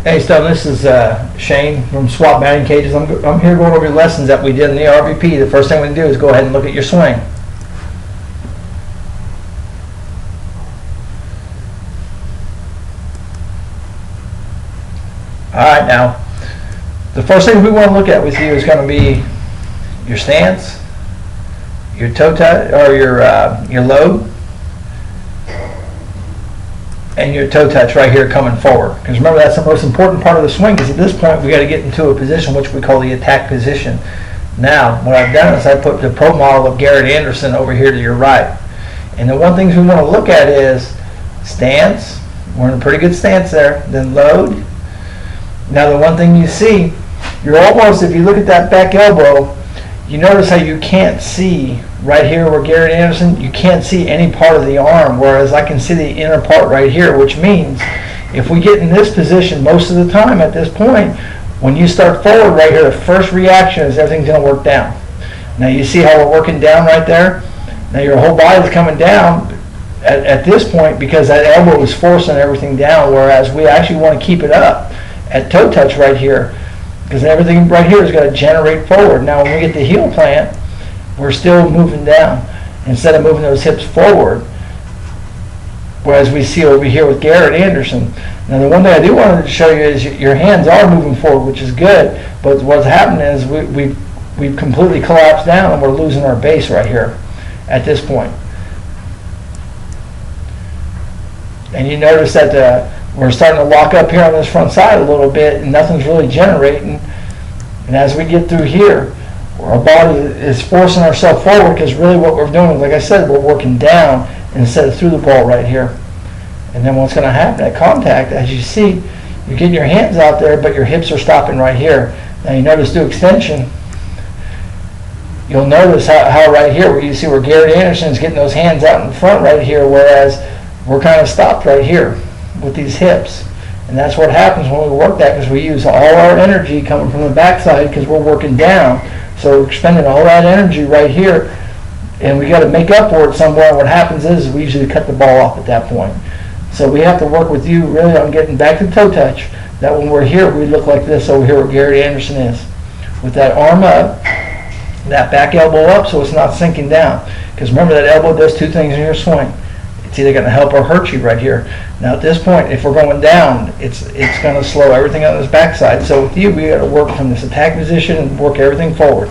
Hey Stone, this is Shane from Swap Batting Cages. I'm here going over your lessons that we did in the RVP. The first thing we do is go ahead and look at your swing. Alright, now, the first thing we want to look at with you is going to be your stance, your toe touch, or your load, and your toe touch right here coming forward. Because remember, that's the most important part of the swing, because at this point we got to get into a position which we call the attack position. Now, what I've done is I put the pro model of Garrett Anderson over here to your right. And the one thing we want to look at is stance. We're in a pretty good stance there. Then load. Now the one thing you see, you're almost, if you look at that back elbow, you notice how you can't see right here where Garrett Anderson, you can't see any part of the arm, whereas I can see the inner part right here, which means if we get in this position most of the time at this point, when you start forward right here, the first reaction is everything's going to work down. Now you see how we're working down right there? Now your whole body is coming down at this point because that elbow is forcing everything down, whereas we actually want to keep it up at toe touch right here, because everything right here is going to generate forward. Now when we get the heel plant, we're still moving down instead of moving those hips forward, whereas we see over here with Garrett Anderson. Now the one thing I do want to show you is your hands are moving forward, which is good, but what's happening is we've completely collapsed down and we're losing our base right here at this point. And you notice that we're starting to lock up here on this front side a little bit and nothing's really generating. And as we get through here, our body is forcing ourselves forward, because really what we're doing, like I said, we're working down instead of through the ball right here. And then what's going to happen at contact, as you see, you're getting your hands out there, but your hips are stopping right here. Now you notice through extension, you'll notice how right here, where you see where Garrett Anderson is getting those hands out in front right here, whereas we're kind of stopped right here with these hips. And that's what happens when we work that, because we use all our energy coming from the backside because we're working down. So we're expending all that energy right here, and we got to make up for it somewhere. And what happens is we usually cut the ball off at that point. So we have to work with you really on getting back to toe touch, that when we're here, we look like this over here where Garrett Anderson is. With that arm up, that back elbow up so it's not sinking down. Because remember, that elbow does two things in your swing. It's either going to help or hurt you right here. Now at this point, if we're going down, it's going to slow everything on this backside. So with you, we got to work from this attack position and work everything forward.